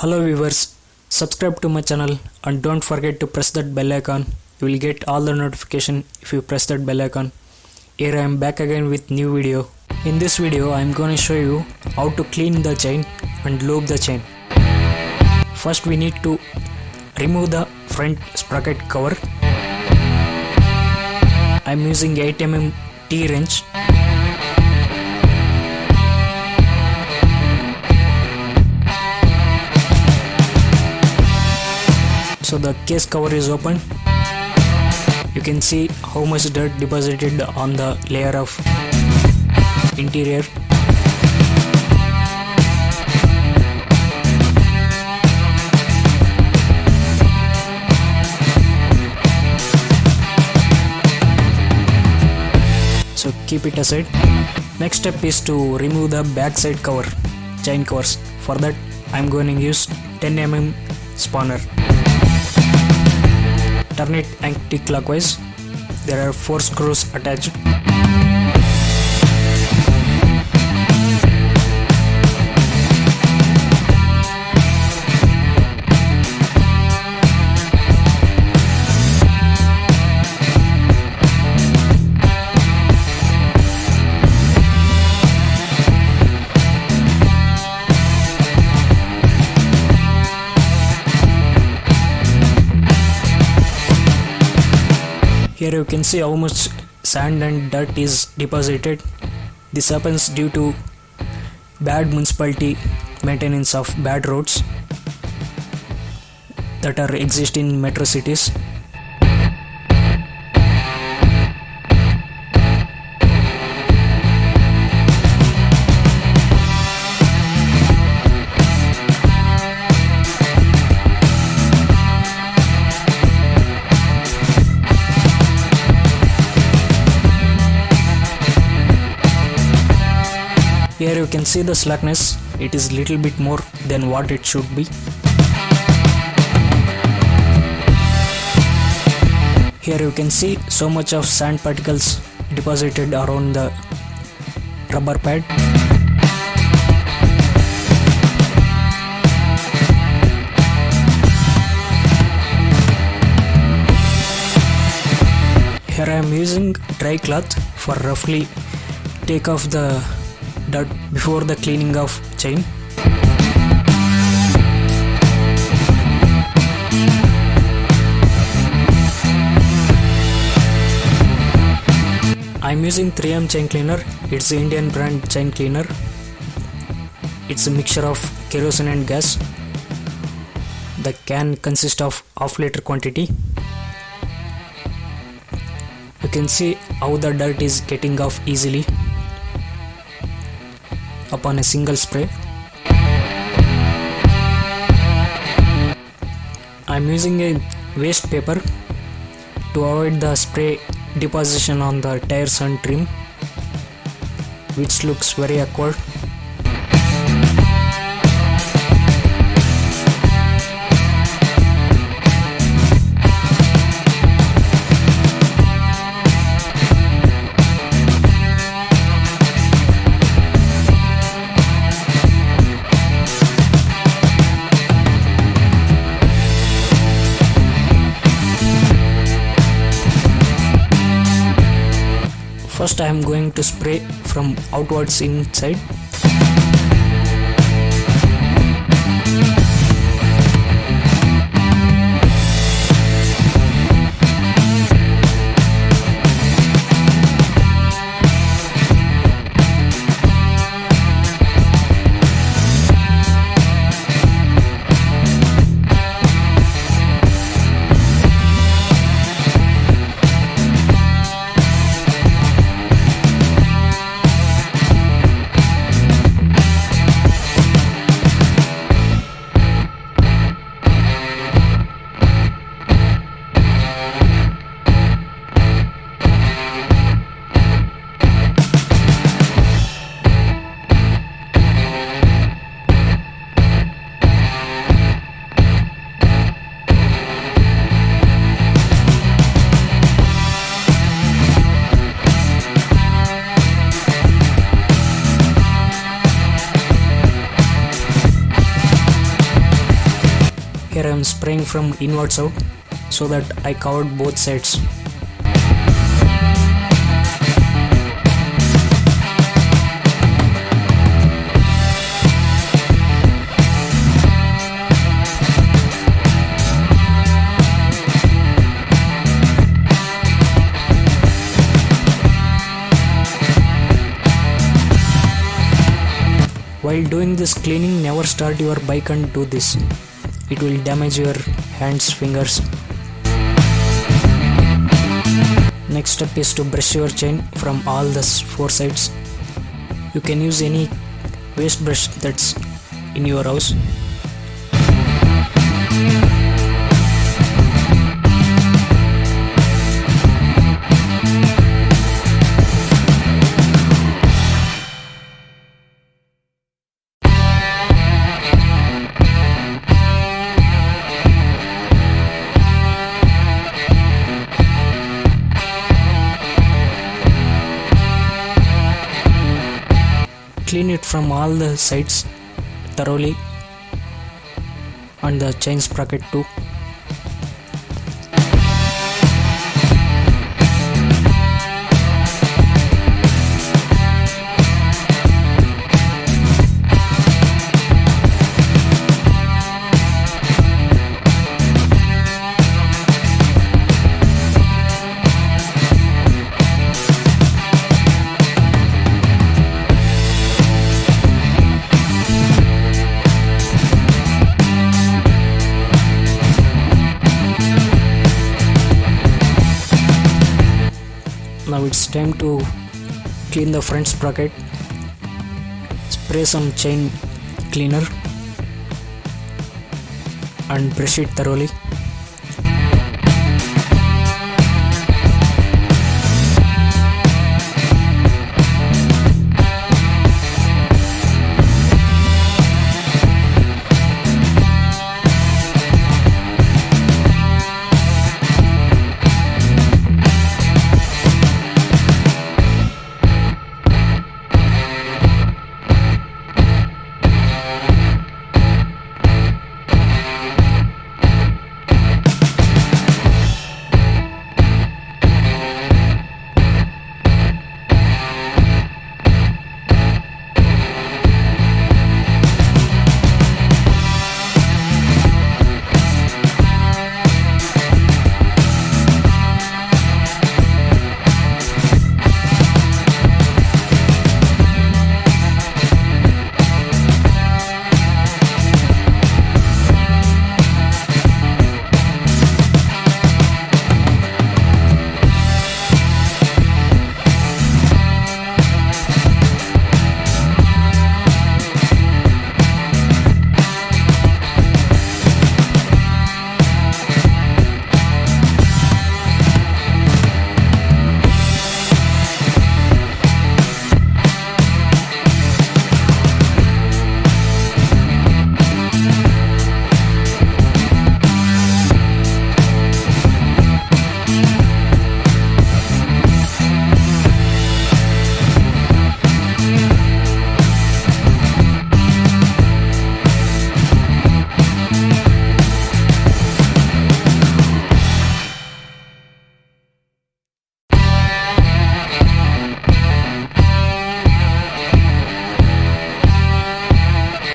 Hello viewers, subscribe to my channel and don't forget to press that bell icon. You will get all the notification if you press that bell icon. Here I am back again with new video. In this video I am going to show you how to clean the chain and lube the chain. First we need to remove the front sprocket cover. I am using 8mm T-wrench. So the case cover is open. You can see how much dirt deposited on the layer of interior. So keep it aside. Next step is to remove the back side cover, chain covers. For that I am going to use 10mm spanner. Turn it anti-clockwise. There are 4 screws attached. Here you can see how much sand and dirt is deposited. This happens due to bad municipality maintenance of bad roads that are exist in metro cities. Here you can see the slackness, it is little bit more than what it should be. Here you can see so much of sand particles deposited around the rubber pad. Here I am using dry cloth for roughly take off the dirt before the cleaning of chain. I am using 3M chain cleaner. It's an Indian brand chain cleaner. It's a mixture of kerosene and gas. The can consists of half-liter quantity. You can see how the dirt is getting off easily upon a single spray. I am using a waste paper to avoid the spray deposition on the tires and trim, which looks very awkward. First I am going to spray from outwards inside. Here I am spraying from inwards out so that I covered both sides. While doing this cleaning, never start your bike and do this. It will damage your hands, fingers. Next step is to brush your chain from all the four sides. You can use any waste brush that's in your house. Clean it from all the sides thoroughly, and the chain sprocket too. Now it's time to clean the front sprocket. Spray some chain cleaner and brush it thoroughly.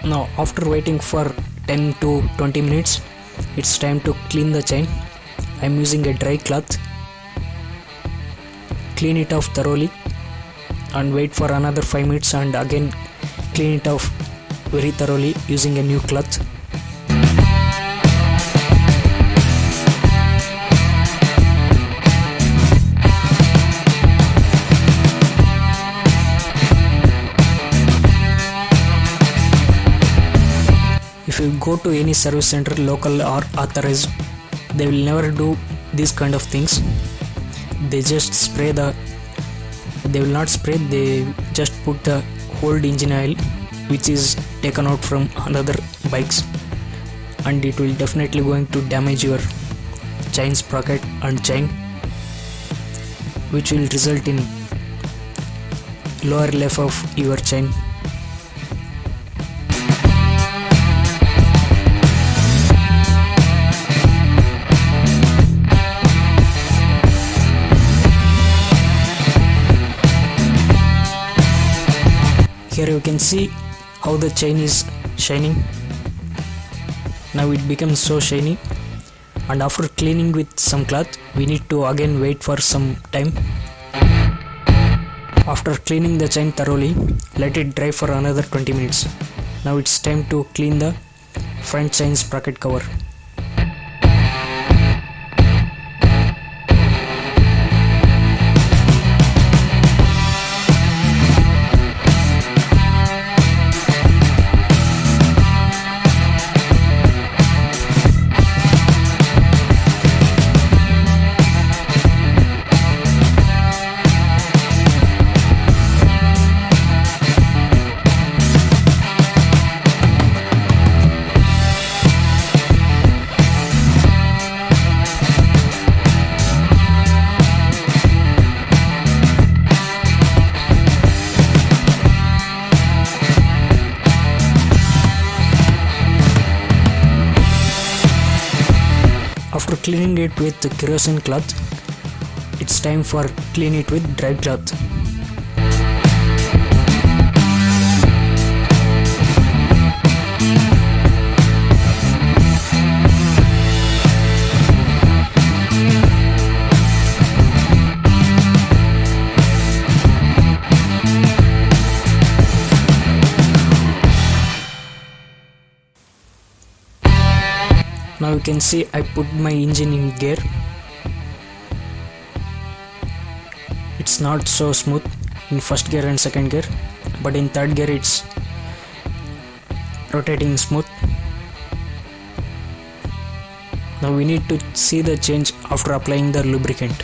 Now after waiting for 10 to 20 minutes, it's time to clean the chain. I'm using a dry cloth. Clean it off thoroughly and wait for another 5 minutes and again clean it off very thoroughly using a new cloth. If you go to any service center, local or authorized, they will never do these kind of things. They just spray they will not spray, they just put the old engine oil which is taken out from another bikes, and it will definitely going to damage your chain sprocket and chain, which will result in lower life of your chain. you can see how the chain is shining. Now it becomes so shiny, and after cleaning with some cloth we need to again wait for some time. After cleaning the chain thoroughly, let it dry for another 20 minutes. Now it's time to clean the front chain sprocket cover. After cleaning it with kerosene cloth, it's time for clean it with dry cloth. Now you can see I put my engine in gear. It's not so smooth in first gear and second gear, but in third gear it's rotating smooth. Now we need to see the change after applying the lubricant.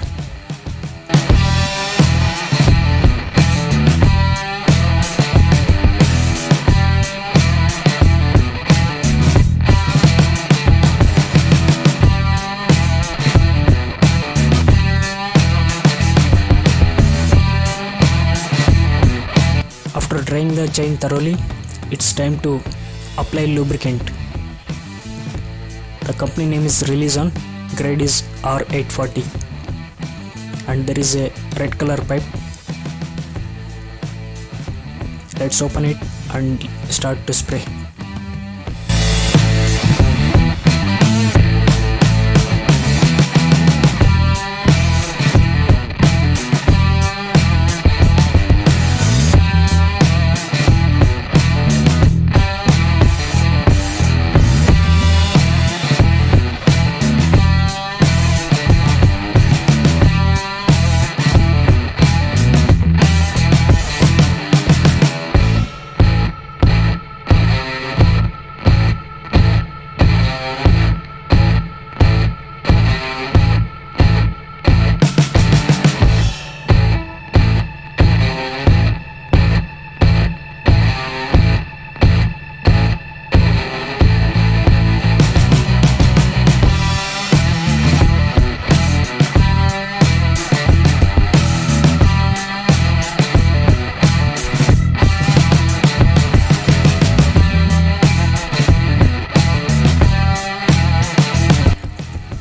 After drying the chain thoroughly, it's time to apply lubricant. The company name is Release On, grade is R840, and there is a red color pipe. Let's open it and start to spray.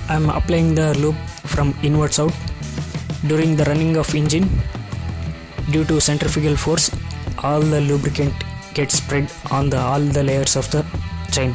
I am applying the lube from inwards out. During the running of engine, due to centrifugal force, all the lubricant gets spread on all the layers of the chain.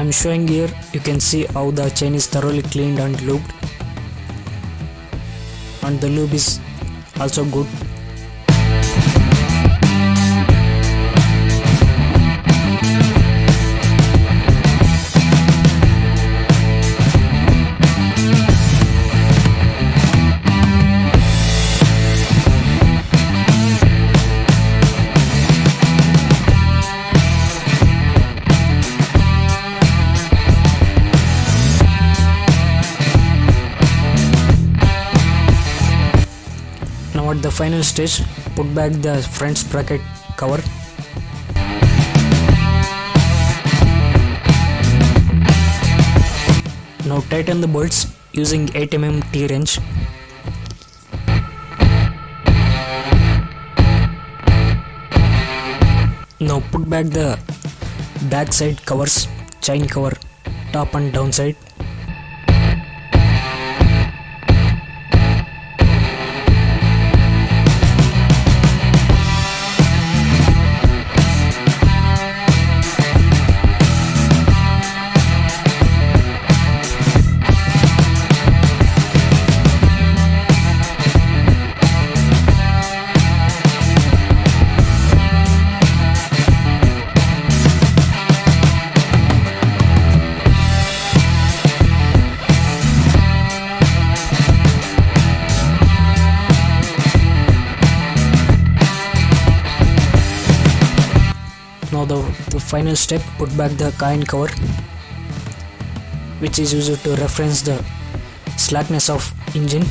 I'm showing here, you can see how the chain is thoroughly cleaned and lubed, and the lube is also good. Now at the final stage, put back the front sprocket cover. Now tighten the bolts using 8 mm T-wrench. Now put back the back side covers, chain cover, top and down side. Now the final step, put back the coin cover, which is used to reference the slackness of engine.